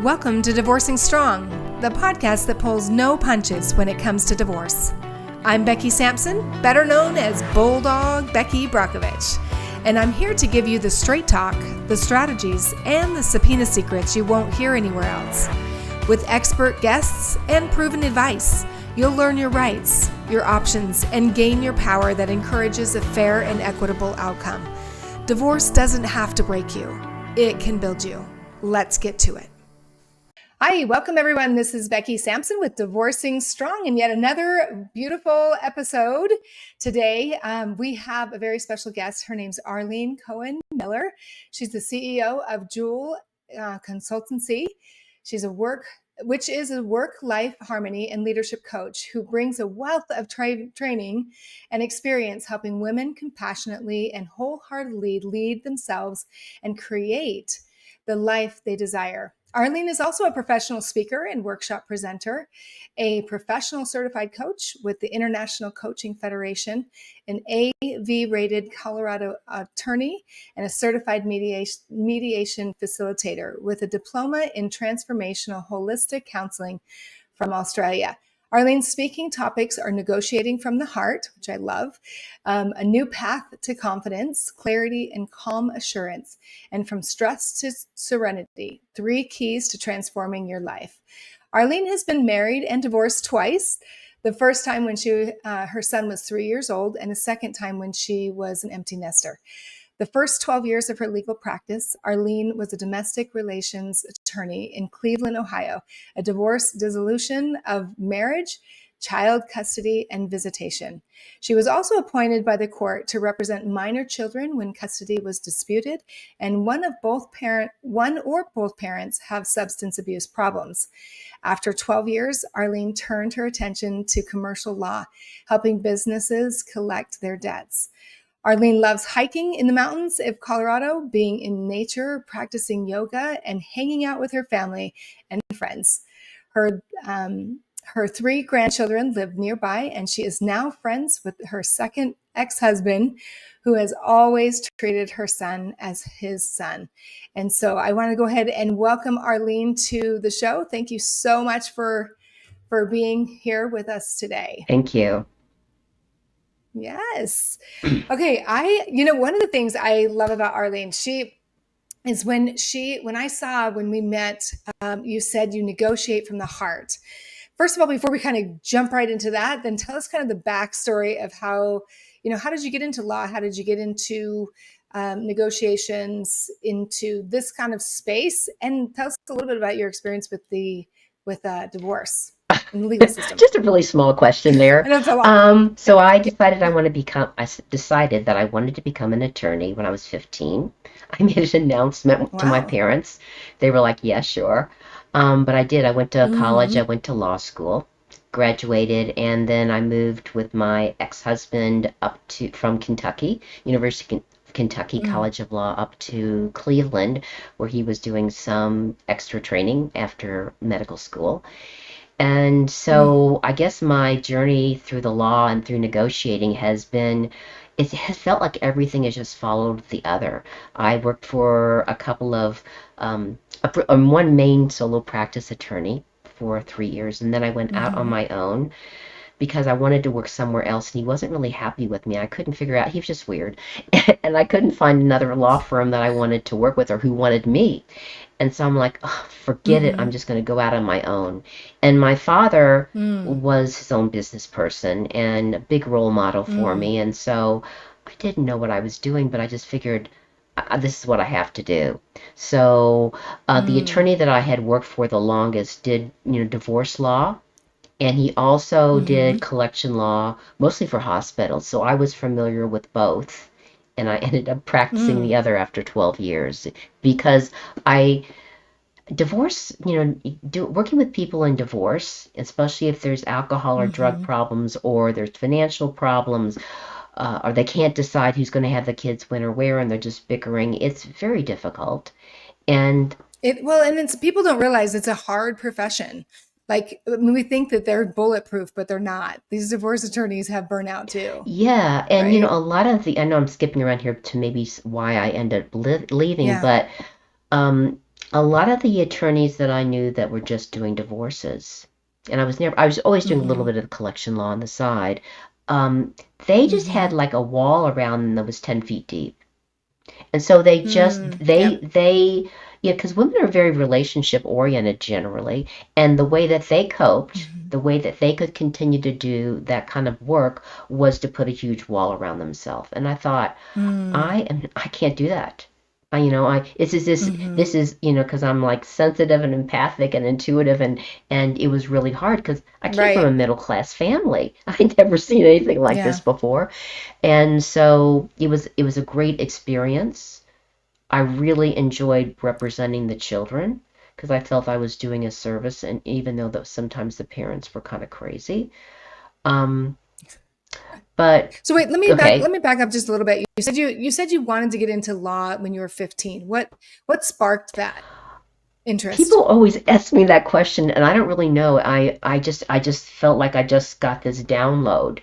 Welcome to Divorcing Strong, the podcast that pulls no punches when it comes to divorce. I'm Becky Sampson, better known as Bulldog Becky Brockovich, and I'm here to give you the straight talk, the strategies, and the subpoena secrets you won't hear anywhere else. With expert guests and proven advice, you'll learn your rights, your options, and gain your power that encourages a fair and equitable outcome. Divorce doesn't have to break you. It can build you. Let's get to it. Hi, welcome everyone. This is Becky Sampson with Divorcing Strong and yet another beautiful episode. Today, we have a very special guest. Her name's Arlene Cohen Miller. She's the CEO of Jewel Consultancy. She's a work-life harmony and leadership coach who brings a wealth of training and experience helping women compassionately and wholeheartedly lead themselves and create the life they desire. Arlene is also a professional speaker and workshop presenter, a professional certified coach with the International Coaching Federation, an AV-rated Colorado attorney, and a certified mediation facilitator with a diploma in transformational holistic counseling from Australia. Arlene's speaking topics are negotiating from the heart, which I love, a new path to confidence, clarity, and calm assurance, and from stress to serenity, 3 keys to transforming your life. Arlene has been married and divorced twice. The first time when her son was 3 years old, and the second time when she was an empty nester. The first 12 years of her legal practice, Arlene was a domestic relations attorney in Cleveland, Ohio, a divorce, dissolution of marriage, child custody, and visitation. She was also appointed by the court to represent minor children when custody was disputed, and one or both parents have substance abuse problems. After 12 years, Arlene turned her attention to commercial law, helping businesses collect their debts. Arlene loves hiking in the mountains of Colorado, being in nature, practicing yoga, and hanging out with her family and friends. Her 3 grandchildren live nearby, and she is now friends with her second ex-husband, who has always treated her son as his son. And so I want to go ahead and welcome Arlene to the show. Thank you so much for being here with us today. Thank you. Yes. Okay. One of the things I love about Arlene, when we met, you said you negotiate from the heart. First of all, before we kind of jump right into that, then tell us kind of the backstory of how did you get into law? How did you get into negotiations, into this kind of space? And tell us a little bit about your experience with divorce. In the legal system. Just a really small question there. So I decided that I wanted to become an attorney when I was 15. I made an announcement to my parents. They were like, yeah, sure. But I did. I went to college. I went to law school, graduated, and then I moved with my ex-husband from Kentucky, University of Kentucky College of Law, up to Cleveland, where he was doing some extra training after medical school. And so I guess my journey through the law and through negotiating has felt like everything has just followed the other. I worked for a couple of, one main solo practice attorney for 3 years, and then I went out on my own because I wanted to work somewhere else, and he wasn't really happy with me. I couldn't figure out, he was just weird, and I couldn't find another law firm that I wanted to work with or who wanted me. And so I'm like, oh, forget it. I'm just going to go out on my own. And my father was his own business person and a big role model for me. And so I didn't know what I was doing, but I just figured this is what I have to do. So the attorney that I had worked for the longest did, divorce law. And he also did collection law, mostly for hospitals. So I was familiar with both. And I ended up practicing the other after 12 years because working with people in divorce, especially if there's alcohol or drug problems or there's financial problems, or they can't decide who's going to have the kids when or where, and they're just bickering, it's very difficult. And people don't realize it's a hard profession. We think that they're bulletproof, but they're not. These divorce attorneys have burnout too. Yeah. And, right? A lot of I know I'm skipping around here to maybe why I ended up leaving, but A lot of the attorneys that I knew that were just doing divorces, and I was always doing a little bit of collection law on the side. Um, they just had like a wall around them that was 10 feet deep. And so Yep. yeah, because women are very relationship oriented generally. And the way that they coped, the way that they could continue to do that kind of work was to put a huge wall around themselves. And I thought, I can't do that. This is, because I'm like sensitive and empathic and intuitive, and it was really hard because I came from a Right. middle class family. I'd never seen anything like this Yeah. before. And so it was a great experience. I really enjoyed representing the children because I felt I was doing a service, and even though sometimes the parents were kind of crazy. Um, but So wait, let okay, me back up just a little bit. You said you wanted to get into law when you were 15. What sparked that people interest? always ask me that question, and I don't really know. I just felt like I just got this download,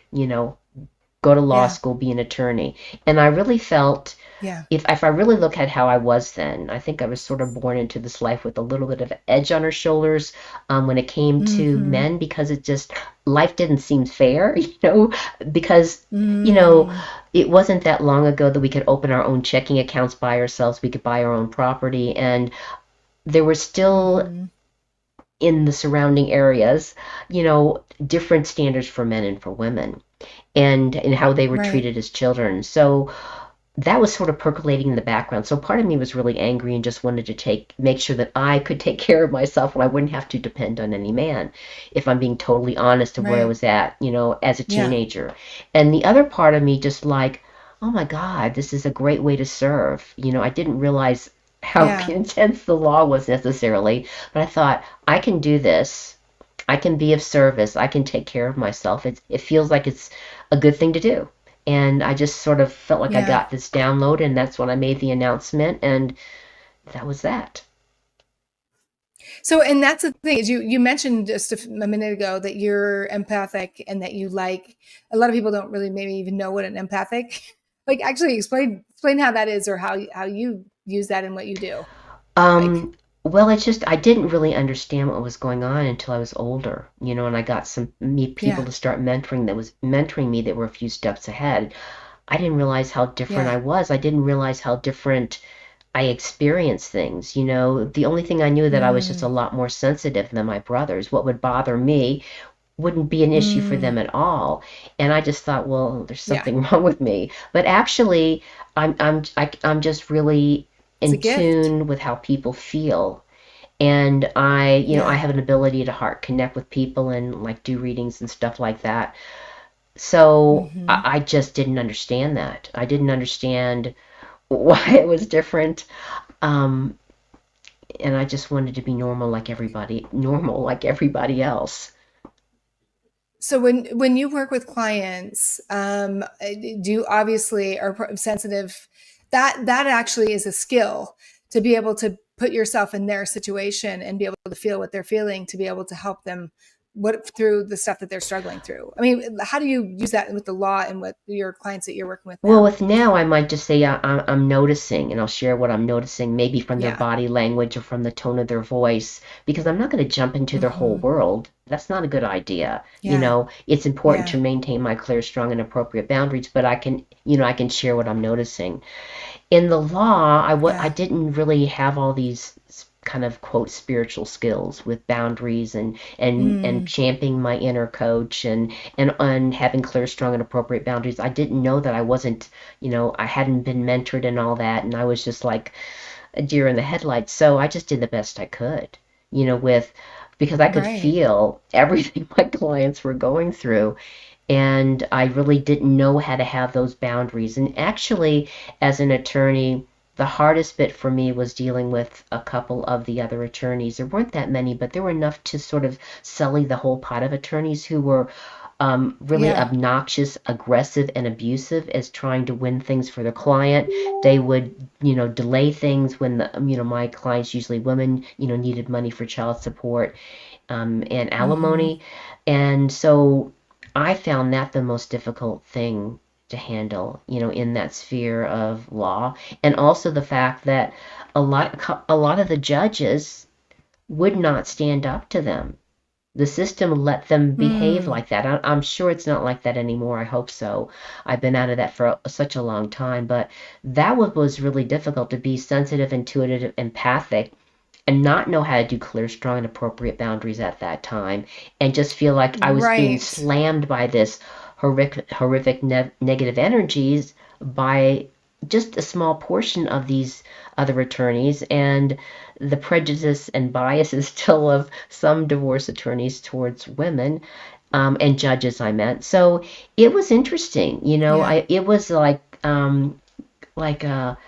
go to law Yeah. school, be an attorney, and I really felt Yeah. if I really look at how I was then, I think I was sort of born into this life with a little bit of edge on her shoulders when it came to Mhm. men because life didn't seem fair, because you know Mm. it wasn't that long ago that we could open our own checking accounts by ourselves, we could buy our own property, and there were still Mhm. in the surrounding areas, different standards for men and for women, and how they were Right. treated as children. So that was sort of percolating in the background. So part of me was really angry and just wanted to make sure that I could take care of myself and I wouldn't have to depend on any man, if I'm being totally honest of where I Right. was at, as a Yeah. teenager. And the other part of me just like, oh my God, this is a great way to serve. I didn't realize how Yeah. intense the law was necessarily, but I thought I can do this. I can be of service. I can take care of myself. It feels like it's a good thing to do. And I just sort of felt like I Yeah. got this download, and that's when I made the announcement, and that was that. So, and that's the thing is you mentioned just a minute ago that you're empathic and that you like a lot of people don't really maybe even know what an empathic like actually explain how that is or how you use that in what you do. Like, Um, well, it's just I didn't really understand what was going on until I was older, and I got some me people yeah. to start mentoring me that were a few steps ahead. I didn't realize how different Yeah. I was. I didn't realize how different I experienced things. The only thing I knew that I was just a Mm. lot more sensitive than my brothers. What would bother me wouldn't be an issue for Mm. them at all. And I just thought, well, there's Yeah. something wrong with me. But actually, I'm just really It's a in gift. tune with how people feel. And I Yeah. have an ability to heart connect with people and like do readings and stuff like that. So Mhm. I just didn't understand that. I didn't understand why it was different. Um, and I just wanted to be normal like everybody else. So when you work with clients, do you obviously are sensitive? That actually is a skill to be able to put yourself in their situation and be able to feel what they're feeling, to be able to help them what through the stuff that they're struggling through. I mean, how do you use that with the law and with your clients that you're working with Well, now? with now, I might just say I'm noticing, and I'll share what I'm noticing, maybe from their Yeah. body language or from the tone of their voice, because I'm not going to jump into their whole Hmm. world. That's not a good idea. Yeah. It's important Yeah. to maintain my clear, strong, and appropriate boundaries, but I can share what I'm noticing. In the law, I Yeah. didn't really have all these kind of quote spiritual skills with boundaries and Mm. championing my inner coach and having clear, strong, and appropriate boundaries. I didn't know that I wasn't, I hadn't been mentored and all that, and I was just like a deer in the headlights. So I just did the best I could, with because I could Right. feel everything my clients were going through, and I really didn't know how to have those boundaries. And actually, as an attorney, the hardest bit for me was dealing with a couple of the other attorneys. There weren't that many, but there were enough to sort of sully the whole pot of attorneys who were really Yeah. obnoxious, aggressive, and abusive as trying to win things for their client. They would, delay things when my clients, usually women, needed money for child support and Hmm. alimony. And so I found that the most difficult thing to handle, in that sphere of law. And also the fact that a lot of the judges would not stand up to them. The system let them behave like that. I'm sure it's not like that anymore. I hope so. I've been out of that for such a long time, but that was really difficult, to be sensitive, intuitive, empathic, and not know how to do clear, strong, and appropriate boundaries at that time, and just feel like I was being slammed by this horrific negative energies by just a small portion of these other attorneys, and the prejudice and biases still of some divorce attorneys towards women, and judges, I meant. So it was interesting, it was like a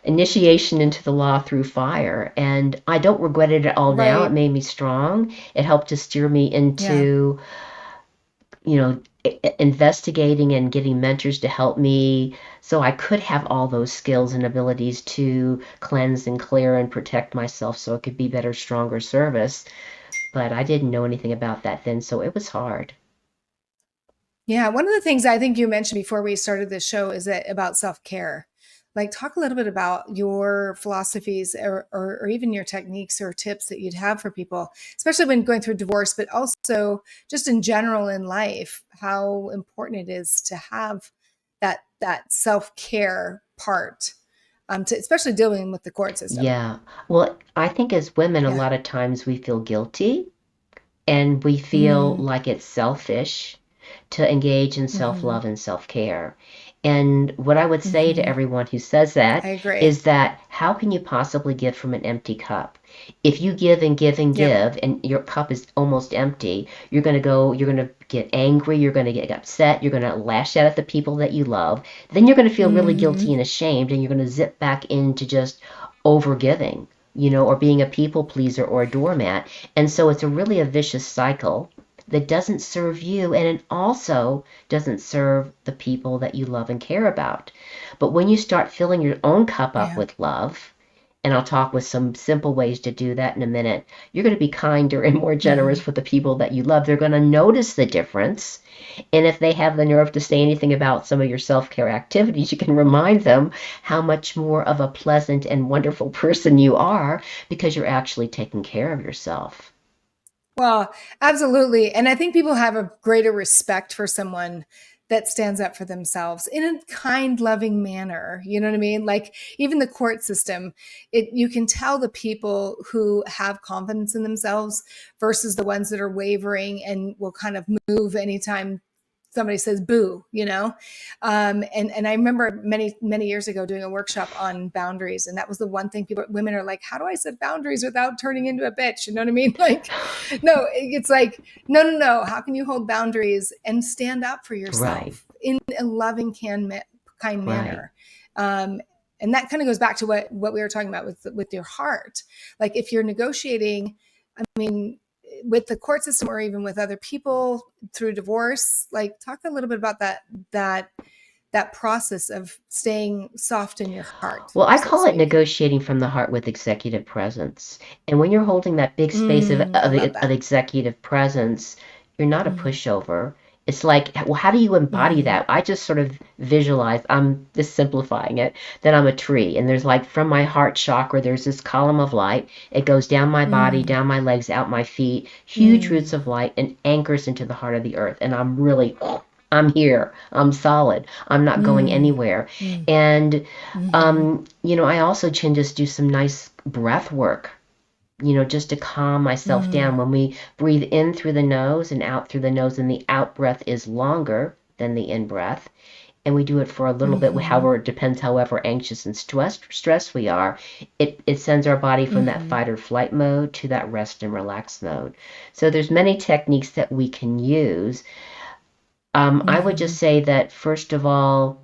initiation into the law through fire, and I don't regret it at all now. It made me strong. It helped to steer me into investigating and getting mentors to help me, so I could have all those skills and abilities to cleanse and clear and protect myself, so it could be better, stronger service. But I didn't know anything about that then, so it was hard. Yeah, one of the things I think you mentioned before we started this show is that about self-care. Like, talk a little bit about your philosophies, or even your techniques or tips that you'd have for people, especially when going through divorce, but also just in general in life, how important it is to have that self-care part, especially dealing with the court system. Yeah. Well, I think as women, a lot of times we feel guilty, and we feel like it's selfish to engage in self-love and self-care. And what I would say to everyone who says that is that, how can you possibly give from an empty cup? If you give and give and give, and your cup is almost empty, you're going to get angry, you're going to get upset, you're going to lash out at the people that you love. Then you're going to feel really guilty and ashamed, and you're going to zip back into just overgiving, or being a people pleaser or a doormat. And so it's a vicious cycle that doesn't serve you, and it also doesn't serve the people that you love and care about. But when you start filling your own cup up with love, and I'll talk with some simple ways to do that in a minute, you're going to be kinder and more generous with the people that you love. They're going to notice the difference. And if they have the nerve to say anything about some of your self-care activities, you can remind them how much more of a pleasant and wonderful person you are, because you're actually taking care of yourself. Well, absolutely. And I think people have a greater respect for someone that stands up for themselves in a kind, loving manner. You know what I mean? Like, even the court system, you can tell the people who have confidence in themselves versus the ones that are wavering and will kind of move anytime somebody says boo, and I remember many years ago doing a workshop on boundaries, and that was the one thing women are like, how do I set boundaries without turning into a bitch? You know what I mean? Like, no, it's like, no. How can you hold boundaries and stand up for yourself in a loving, kind manner? And that kind of goes back to what we were talking about with your heart. Like, if you're negotiating, I mean, with the court system or even with other people through divorce, like, talk a little bit about that process of staying soft in your heart. Well, I call it negotiating from the heart with executive presence. And when you're holding that big space of executive presence, you're not a pushover. It's like, well, how do you embody that? I just sort of visualize, I'm just simplifying it, that I'm a tree. And there's, like, from my heart chakra, there's this column of light. It goes down my body, down my legs, out my feet, huge roots of light, and anchors into the heart of the earth. And I'm here. I'm solid. I'm not going anywhere. And, I also can just do some nice breath work, just to calm myself down. When we breathe in through the nose and out through the nose, and the out breath is longer than the in breath, and we do it for a little bit, it depends however anxious and stressed we are, it sends our body from that fight or flight mode to that rest and relax mode. So there's many techniques that we can use. I would just say that, first of all,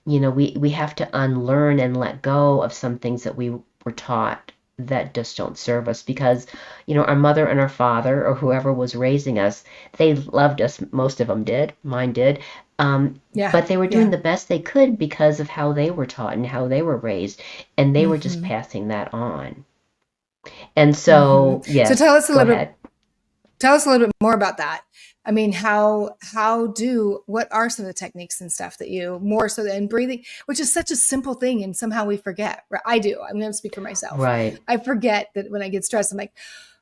we have to unlearn and let go of some things that we were taught that just don't serve us, because, our mother and our father, or whoever was raising us, they loved us. Most of them did. Mine did. But they were doing the best they could because of how they were taught and how they were raised, and they were just passing that on. And so, yes. So tell us a little bit. Tell us a little bit more about that. I mean, what are some of the techniques and stuff that you more so than breathing, which is such a simple thing, and somehow we forget. I do. I'm going to speak for myself. Right. I forget that when I get stressed, I'm like,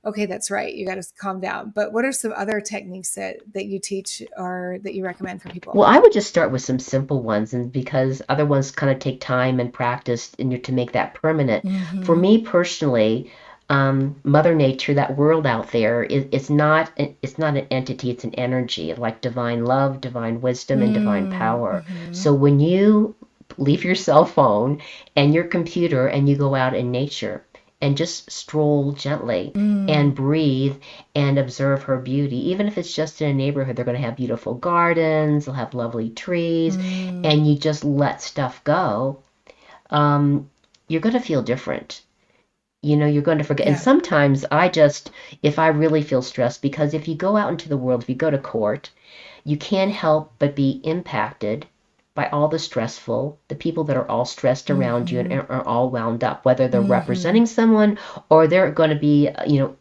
okay, that's right. You got to calm down. But what are some other techniques that you teach or that you recommend for people? Well, I would just start with some simple ones, and because other ones kind of take time and practice to make that permanent. For me personally, Mother Nature, that world out there, it's not an entity, it's an energy, like divine love, divine wisdom, and divine power. So when you leave your cell phone and your computer and you go out in nature and just stroll gently and breathe and observe her beauty. Even if it's just in a neighborhood, they're going to have beautiful gardens, they'll have lovely trees, and you just let stuff go. You're going to feel different. You're going to forget. And sometimes if I really feel stressed, because if you go out into the world, if you go to court, you can't help but be impacted by all the people that are all stressed around you and are all wound up, whether they're representing someone or they're going to be,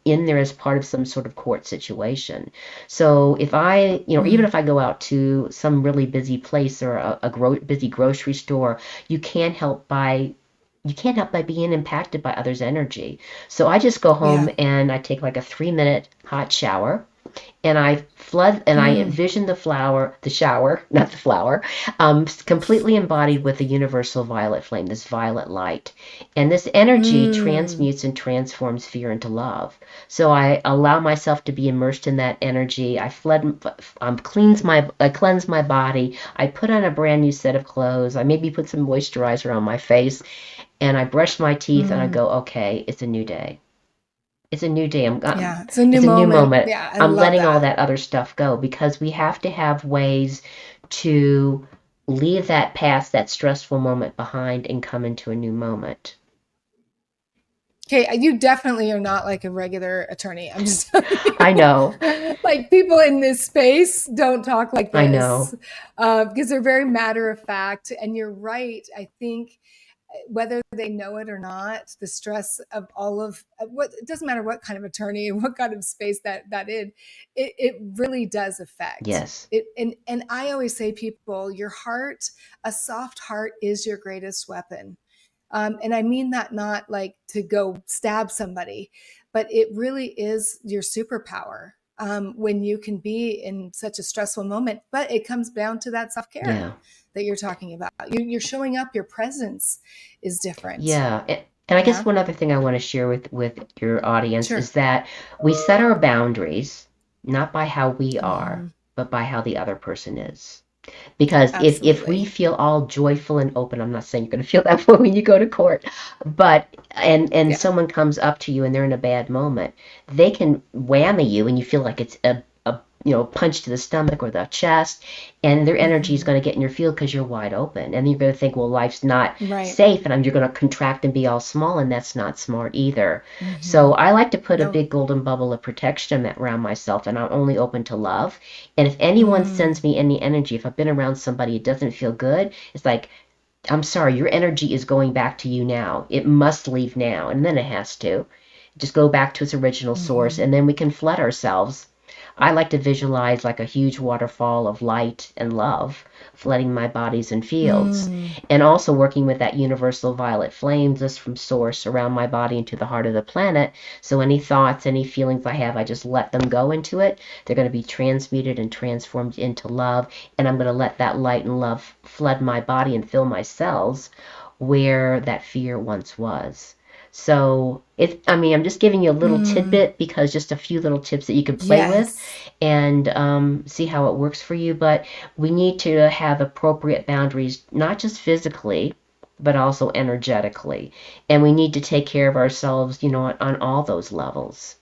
in there as part of some sort of court situation. So if I, even if I go out to some really busy place or a busy grocery store, you can't help by being impacted by others' energy. So I just go home and I take like a 3-minute hot shower, and I flood and I envision the shower, not the flower, completely embodied with the universal violet flame, this violet light. And this energy transmutes and transforms fear into love. So I allow myself to be immersed in that energy. I cleanse my body. I put on a brand new set of clothes. I maybe put some moisturizer on my face, and I brush my teeth and I go, okay, it's a new day. It's a new day. It's a new moment. Yeah, I'm letting all that other stuff go, because we have to have ways to leave that stressful moment behind and come into a new moment. Okay, you definitely are not like a regular attorney. I'm just I know. Like, people in this space don't talk like this. I know. Because they're very matter of fact. And you're right. I think whether they know it or not, the stress of all of what, it doesn't matter what kind of attorney, what kind of space that in, it really does affect. Yes. And I always say, people, your heart, a soft heart is your greatest weapon. And I mean that not like to go stab somebody, but it really is your superpower when you can be in such a stressful moment. But it comes down to that self-care that you're talking about. You're showing up, your presence is different. Yeah. And I guess one other thing I want to share with your audience is that we set our boundaries not by how we are, but by how the other person is. Because if we feel all joyful and open, I'm not saying you're going to feel that way when you go to court, but and someone comes up to you and they're in a bad moment, they can whammy you and you feel like it's a punch to the stomach or the chest, and their energy is going to get in your field because you're wide open, and you're going to think, well, life's not safe, and you're going to contract and be all small, and that's not smart either. So I like to put a big golden bubble of protection around myself, and I'm only open to love. And if anyone sends me any energy, if I've been around somebody it doesn't feel good, it's like, I'm sorry, your energy is going back to you now. It must leave now, and then it has to just go back to its original source, and then we can flood ourselves. I like to visualize like a huge waterfall of light and love flooding my bodies and fields, and also working with that universal violet flame just from source around my body into the heart of the planet. So any thoughts, any feelings I have, I just let them go into it. They're going to be transmuted and transformed into love, and I'm going to let that light and love flood my body and fill my cells where that fear once was. So I'm just giving you a little tidbit, because just a few little tips that you can play with and see how it works for you. But we need to have appropriate boundaries, not just physically, but also energetically. And we need to take care of ourselves, on all those levels.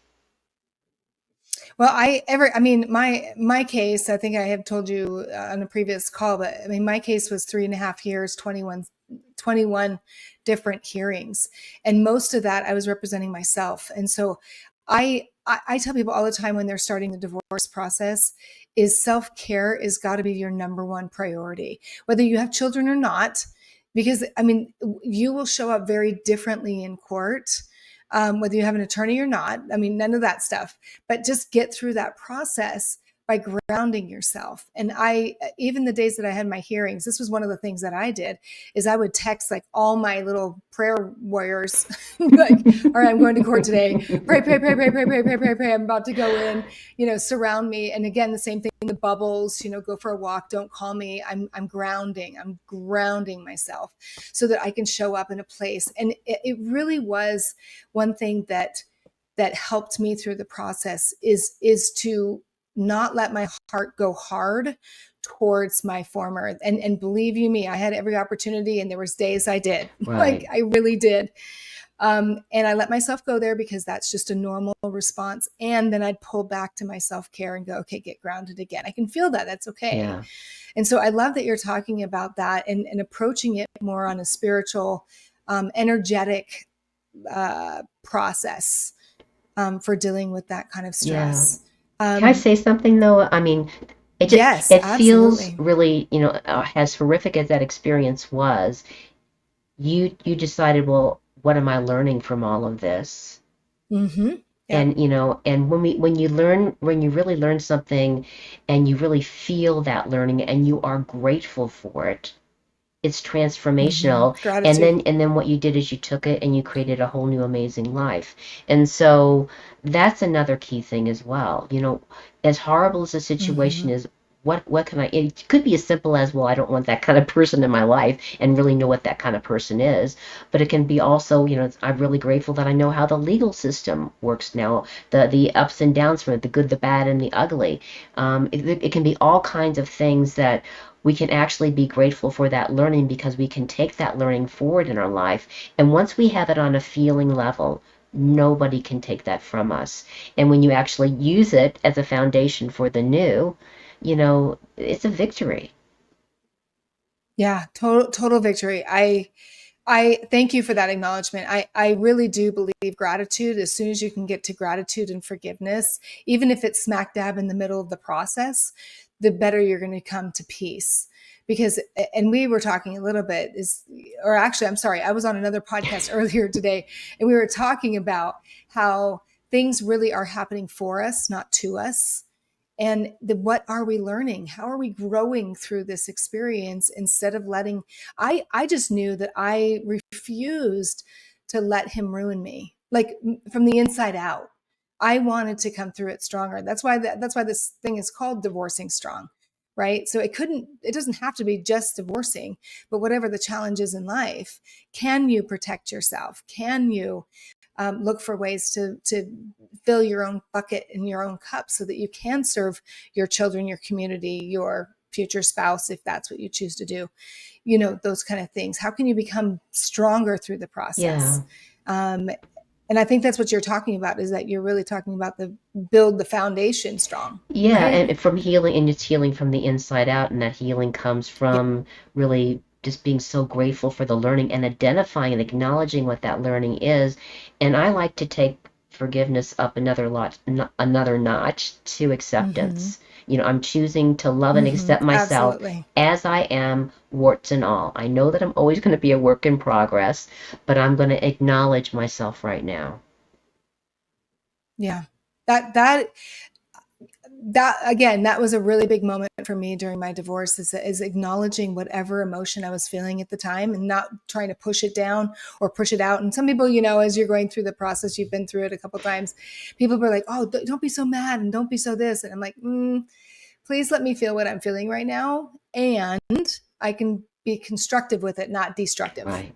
Well, my case, I think I have told you on a previous call, but I mean, my case was 3.5 years, 21 different hearings. And most of that I was representing myself. And so I tell people all the time when they're starting the divorce process is self-care is got to be your number one priority, whether you have children or not, because I mean, you will show up very differently in court whether you have an attorney or not. I mean, none of that stuff, but just get through that process by grounding yourself. And even the days that I had my hearings, this was one of the things that I did, is I would text like all my little prayer warriors, like, all right, I'm going to court today. Pray, pray, pray, pray, pray, pray, pray, pray, pray. I'm about to go in, surround me. And again, the same thing, the bubbles, go for a walk. Don't call me. I'm grounding myself so that I can show up in a place. And it really was one thing that helped me through the process is to not let my heart go hard towards my former. And believe you me, I had every opportunity, and there was days I did. Right. Like I really did. And I let myself go there because that's just a normal response. And then I'd pull back to my self-care and go, okay, get grounded again. I can feel that. That's okay. Yeah. And so I love that you're talking about that and approaching it more on a spiritual, energetic process for dealing with that kind of stress. Yeah. Can I say something though? I mean, yes, it absolutely. feels really, as horrific as that experience was, you decided, well, what am I learning from all of this? Mm-hmm. Yep. And when you really learn something and you really feel that learning and you are grateful for it, it's transformational. Mm-hmm. Gratitude. And then what you did is you took it and you created a whole new amazing life. And so that's another key thing as well. As horrible as the situation is, what can it could be as simple as, well, I don't want that kind of person in my life, and really know what that kind of person is. But it can be also, I'm really grateful that I know how the legal system works now, the ups and downs from it, the good, the bad, and the ugly. It can be all kinds of things that we can actually be grateful for that learning, because we can take that learning forward in our life. And once we have it on a feeling level, nobody can take that from us. And when you actually use it as a foundation for the new, it's a victory. Yeah, total victory. I thank you for that acknowledgement. I really do believe gratitude, as soon as you can get to gratitude and forgiveness, even if it's smack dab in the middle of the process, the better you're going to come to peace. Because, and we were talking a little bit or actually, I'm sorry, I was on another podcast earlier today, and we were talking about how things really are happening for us, not to us. And what are we learning? How are we growing through this experience, instead of letting, I just knew that I refused to let him ruin me, like from the inside out. I wanted to come through it stronger. That's why this thing is called Divorcing Strong, right? So it doesn't have to be just divorcing, but whatever the challenge is in life, can you protect yourself? Can you look for ways to fill your own bucket in your own cup, so that you can serve your children, your community, your future spouse, if that's what you choose to do, those kind of things. How can you become stronger through the process? Yeah. And I think that's what you're talking about, is that you're really talking about build the foundation strong. Yeah, Right? and from healing, and it's healing from the inside out, and that healing comes Yeah. from really just being so grateful for the learning and identifying and acknowledging what that learning is. And I like to take forgiveness up another notch to acceptance. I'm choosing to love and accept myself Absolutely. as I am, warts and all. I know that I'm always going to be a work in progress, but I'm going to acknowledge myself right now. Yeah. That again, that was a really big moment for me during my divorce, is acknowledging whatever emotion I was feeling at the time, and not trying to push it down or push it out. And some people, as you're going through the process, you've been through it a couple of times, people are like, oh, don't be so mad and don't be so this. And I'm like, please let me feel what I'm feeling right now. And I can be constructive with it, not destructive. Right.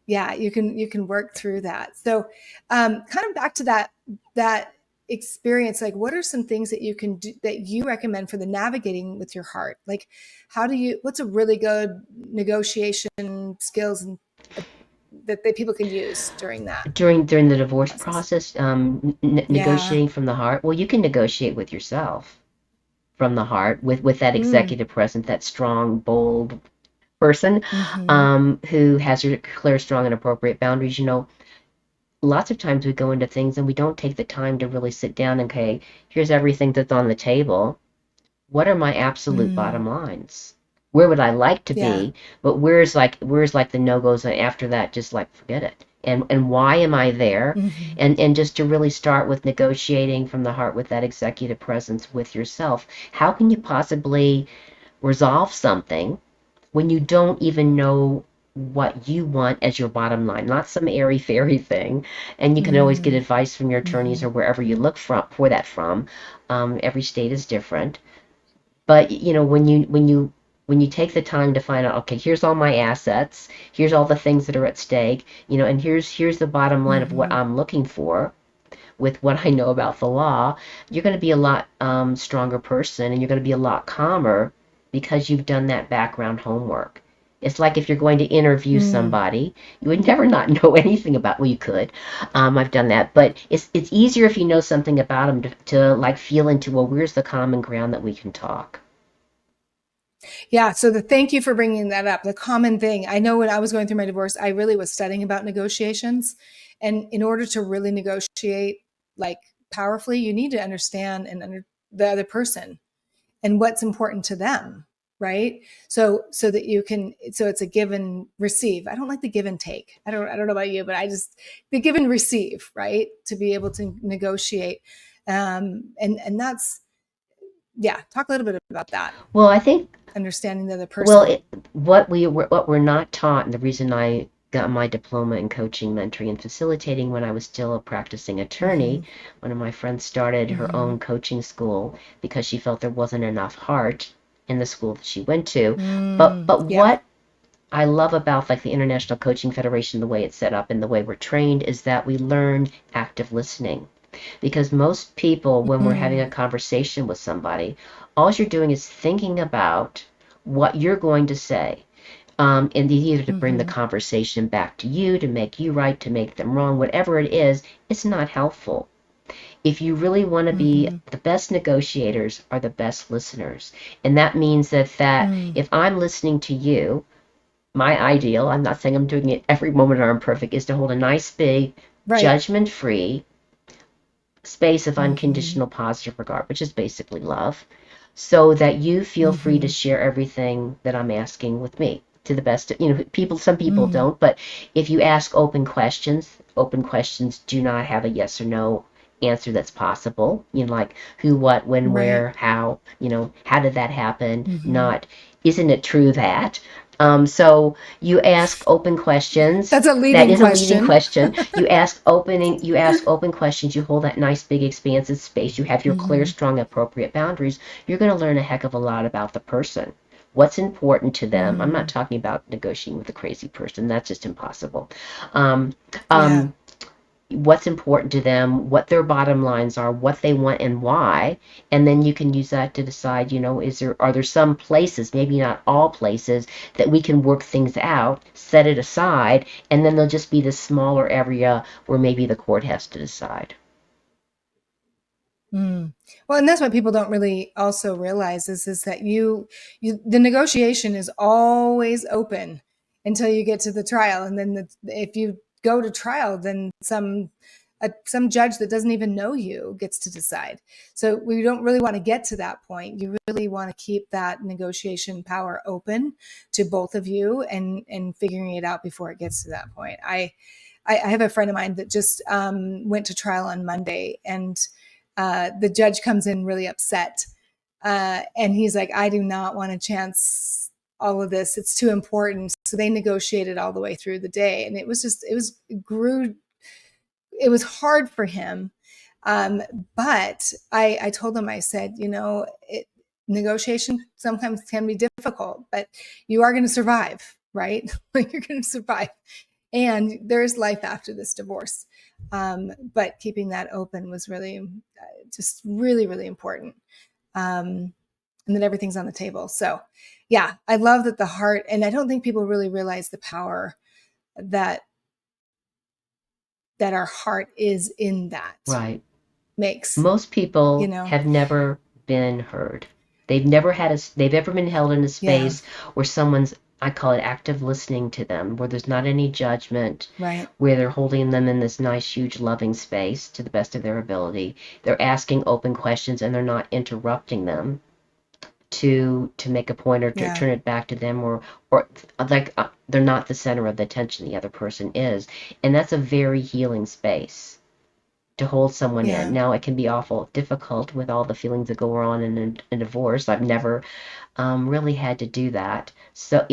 Yeah, you can work through that. So kind of back to that experience, like, what are some things that you can do, that you recommend for the navigating with your heart? Like, what's a really good negotiation skills that people can use during the divorce process, Yeah. negotiating from the heart? Well, you can negotiate with yourself from the heart, with that executive present, that strong, bold person, who has your clear, strong, and appropriate boundaries. Lots of times we go into things and we don't take the time to really sit down and, okay, here's everything that's on the table. What are my absolute bottom lines? Where would I like to Yeah. be? But where's like the no-goes, and after that, just like, forget it. and why am I there? Mm-hmm. And just to really start with negotiating from the heart with that executive presence with yourself. How can you possibly resolve something when you don't even know what you want as your bottom line, not some airy fairy thing? And you can always get advice from your attorneys Mm-hmm. or wherever you look for that from. Every state is different. But when you take the time to find out, okay, here's all my assets, here's all the things that are at stake, and here's the bottom line of what Mm-hmm. I'm looking for with what I know about the law, you're going to be a lot stronger person, and you're going to be a lot calmer because you've done that background homework. It's like if you're going to interview Mm. somebody, you would never not know anything about. Well, you could. I've done that, but it's easier if you know something about them to like feel into. Well, where's the common ground that we can talk? Yeah. So thank you for bringing that up. The common thing, I know when I was going through my divorce, I really was studying about negotiations. And in order to really negotiate like powerfully, you need to understand the other person and what's important to them. Right. So that you can, so it's a give and receive. I don't like the give and take. I don't know about you, but the give and receive, right. To be able to negotiate. And that's, yeah. Talk a little bit about that. Well, I think Understanding the other Well, person. what we're not taught, and the reason I got my diploma in coaching, mentoring, and facilitating when I was still a practicing attorney, Mm-hmm. one of my friends started her Mm-hmm. own coaching school because she felt there wasn't enough heart in the school that she went to. But Yep. what I love about like the International Coaching Federation, the way it's set up and the way we're trained, is that we learn active listening. Because most people, when we're having Mm. a conversation with somebody, all you're doing is thinking about what you're going to say. And either to bring the Mm-hmm. conversation back to you, to make you right, to make them wrong, whatever it is, it's not helpful. If you really want to be Mm-hmm. the best negotiators are the best listeners. And that means that Mm. if I'm listening to you, my ideal, I'm not saying I'm doing it every moment or I'm perfect, is to hold a nice, big, Right. judgment-free space of Mm-hmm. unconditional positive regard, which is basically love, so that you feel free to Mm-hmm. share everything that I'm asking with me to the best of, some people Mm. don't, but if you ask open questions do not have a yes or no answer that's possible. Like who, what, when, Right. where, how, how did that happen? Mm-hmm. Not, isn't it true that? So you ask open questions. That's a That leading is a leading question. question. You ask open questions. You hold that nice big expansive space. You have your clear, Mm-hmm. strong, appropriate boundaries. You're going to learn a heck of a lot about the person. What's important to them. I'm not Mm. talking about negotiating with a crazy person. That's just impossible. Um, Yeah. um, what's important to them, what their bottom lines are, what they want and why, and then you can use that to decide, are there some places, maybe not all places, that we can work things out, set it aside, and then there'll just be this smaller area where maybe the court has to decide. Mm. Well, and that's what people don't really also realize is that the negotiation is always open until you get to the trial, and then if you go to trial, then some judge that doesn't even know you gets to decide. So we don't really want to get to that point. You really want to keep that negotiation power open to both of you and figuring it out before it gets to that point. I have a friend of mine that just went to trial on Monday, and the judge comes in really upset. And he's like, I do not want to chance all of this. It's too important. So they negotiated all the way through the day. And it was hard for him. But I told him, I said, negotiation sometimes can be difficult, but you are going to survive, right? Like you're going to survive. And there's life after this divorce. But keeping that open was really, just really, really important. And then everything's on the table. So, yeah, I love that the heart, and I don't think people really realize the power that our heart is in that Right. makes, Most you people know, have never been heard. They've ever been held in a yeah, space where someone's, I call it active listening to them, where there's not any judgment, right. where they're holding them in this nice, huge, loving space to the best of their ability. They're asking open questions and they're not interrupting them. to make a point or to turn it back to them, or like they're not the center of the attention, the other person is. And that's a very healing space to hold someone in. Now, it can be awful difficult with all the feelings that go on in a divorce. I've never really had to do that. So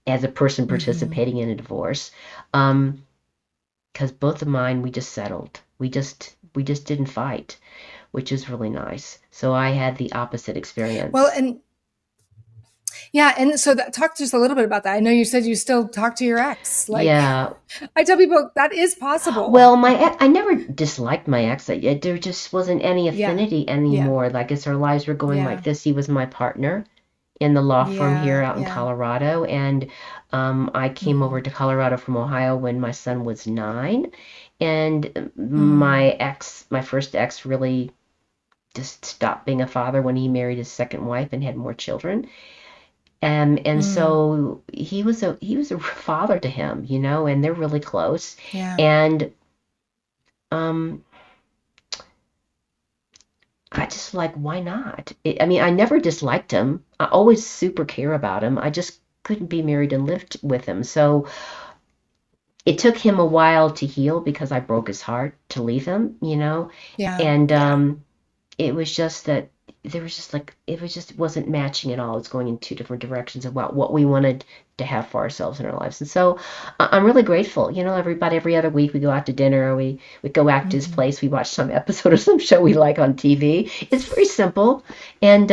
as a person participating in a divorce, because both of mine, we just settled. We just didn't fight, which is really nice. So I had the opposite experience. Well, and so talk just a little bit about that. I know you said you still talk to your ex. Yeah. I tell people that is possible. Well, I never disliked my ex. There just wasn't any affinity anymore. Like, as our lives were going like this, he was my partner in the law firm here out in Colorado. And I came over to Colorado from Ohio when my son was 9. And my first ex really just stopped being a father when he married his second wife and had more children. And so he was a father to him, and they're really close. And I just like, why not? I never disliked him. I always super care about him. I just couldn't be married and lived with him. So it took him a while to heal because I broke his heart to leave him, And it was just that it wasn't matching at all. It's going in two different directions about what we wanted to have for ourselves in our lives. And so I'm really grateful. Every other week we go out to dinner, or we go back to his place, we watch some episode of some show we like on TV. It's very simple. And,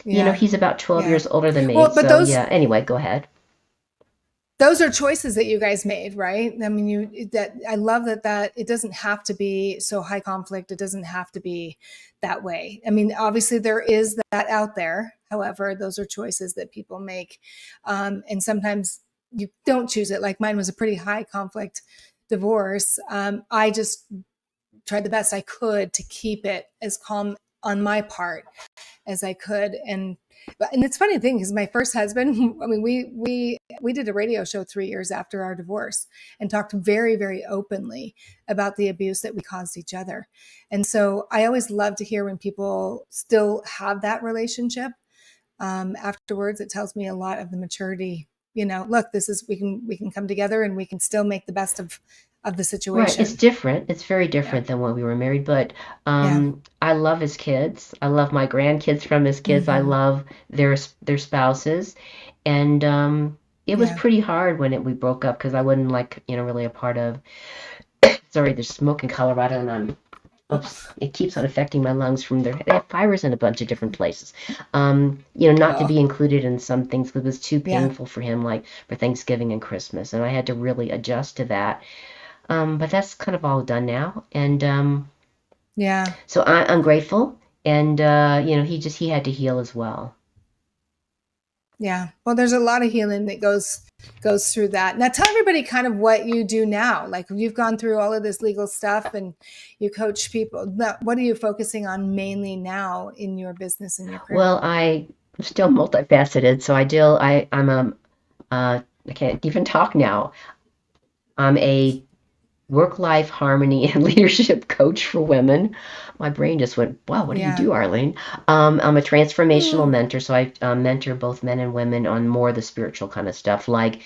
he's about 12 years older than me. Well, but anyway, go ahead. Those are choices that you guys made, right? I mean, I love that it doesn't have to be so high conflict. It doesn't have to be that way. I mean, obviously there is that out there. However, those are choices that people make. And sometimes you don't choose it. Like mine was a pretty high conflict divorce. I just tried the best I could to keep it as calm on my part as I could. And it's funny thing is, my first husband, I mean, we did a radio show 3 years after our divorce and talked very, very openly about the abuse that we caused each other. And so I always love to hear when people still have that relationship. Afterwards, it tells me a lot of the maturity. Look, we can come together and we can still make the best of the situation. Right. It's different. It's very different than when we were married, but I love his kids. I love my grandkids from his kids. I love their spouses. And it was pretty hard when we broke up, because I wasn't really a part of sorry, there's smoke in Colorado, and it keeps on affecting my lungs they have fires in a bunch of different places. Not to be included in some things because it was too painful for him, like for Thanksgiving and Christmas, and I had to really adjust to that. But that's kind of all done now, and so I'm grateful, and he had to heal as well. Yeah, well, there's a lot of healing that goes through that. Now, tell everybody kind of what you do now. Like, you've gone through all of this legal stuff and you coach people. What are you focusing on mainly now in your business and your career? Well, I'm still multifaceted, so I can't even talk now. I'm a work-life harmony and leadership coach for women. My brain just went, wow, what do you do, Arlene? I'm a transformational mentor, so I mentor both men and women on more of the spiritual kind of stuff, like,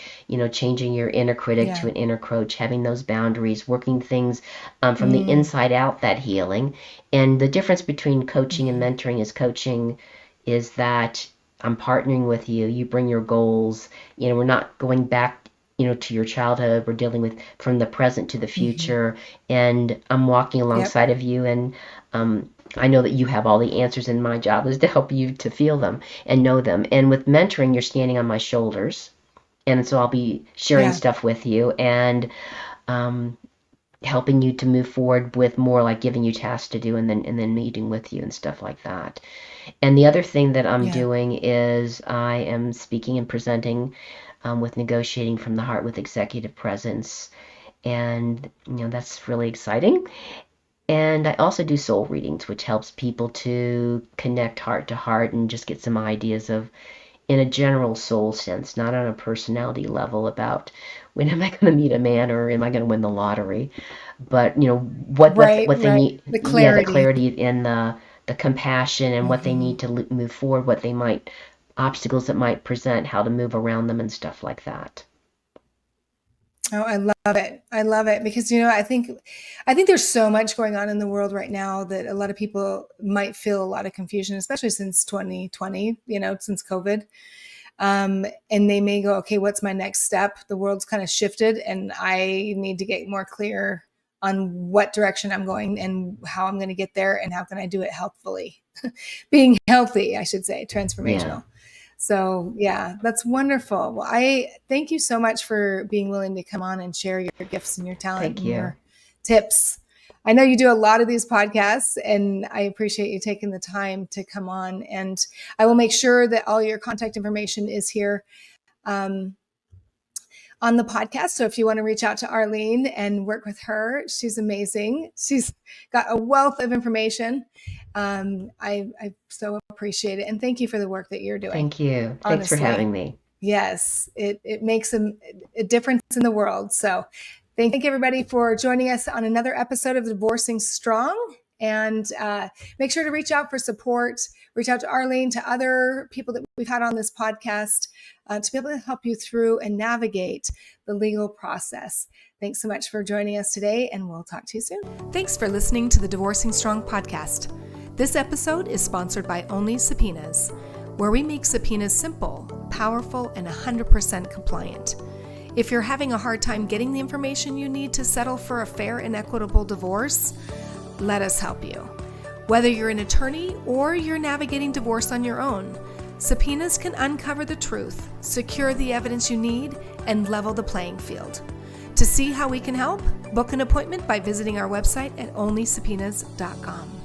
changing your inner critic to an inner coach, having those boundaries, working things from the inside out, that healing. And the difference between coaching and mentoring is that I'm partnering with you. You bring your goals. We're not going back to your childhood. We're dealing with from the present to the future, and I'm walking alongside of you, and I know that you have all the answers, and my job is to help you to feel them and know them. And with mentoring, you're standing on my shoulders, and so I'll be sharing stuff with you and helping you to move forward with more, like giving you tasks to do, and then meeting with you and stuff like that. And the other thing that I'm doing is I am speaking and presenting with Negotiating from the Heart with Executive Presence. And, that's really exciting. And I also do soul readings, which helps people to connect heart to heart and just get some ideas of, in a general soul sense, not on a personality level, about when am I going to meet a man, or am I going to win the lottery? But, what they need. The clarity. The clarity in the the compassion and what they need to move forward, obstacles that might present, how to move around them and stuff like that. Oh, I love it. I love it because, I think there's so much going on in the world right now that a lot of people might feel a lot of confusion, especially since 2020, since COVID. And they may go, okay, what's my next step? The world's kind of shifted and I need to get more clear on what direction I'm going and how I'm going to get there and how can I do it healthfully. Being healthy, I should say, transformational. Yeah. So yeah, that's wonderful. Well, I thank you so much for being willing to come on and share your gifts and your talent and your tips. I know you do a lot of these podcasts and I appreciate you taking the time to come on, and I will make sure that all your contact information is here on the podcast. So if you want to reach out to Arlene and work with her, she's amazing. She's got a wealth of information. I so appreciate it. And thank you for the work that you're doing. Thank you. Honestly. Thanks for having me. Yes, it makes a difference in the world. So thank you everybody for joining us on another episode of Divorcing Strong. And make sure to reach out for support. Reach out to Arlene, to other people that we've had on this podcast to be able to help you through and navigate the legal process. Thanks so much for joining us today, and we'll talk to you soon. Thanks for listening to the Divorcing Strong podcast. This episode is sponsored by Only Subpoenas, where we make subpoenas simple, powerful, and 100% compliant. If you're having a hard time getting the information you need to settle for a fair and equitable divorce, let us help you. Whether you're an attorney or you're navigating divorce on your own, subpoenas can uncover the truth, secure the evidence you need, and level the playing field. To see how we can help, book an appointment by visiting our website at onlysubpoenas.com.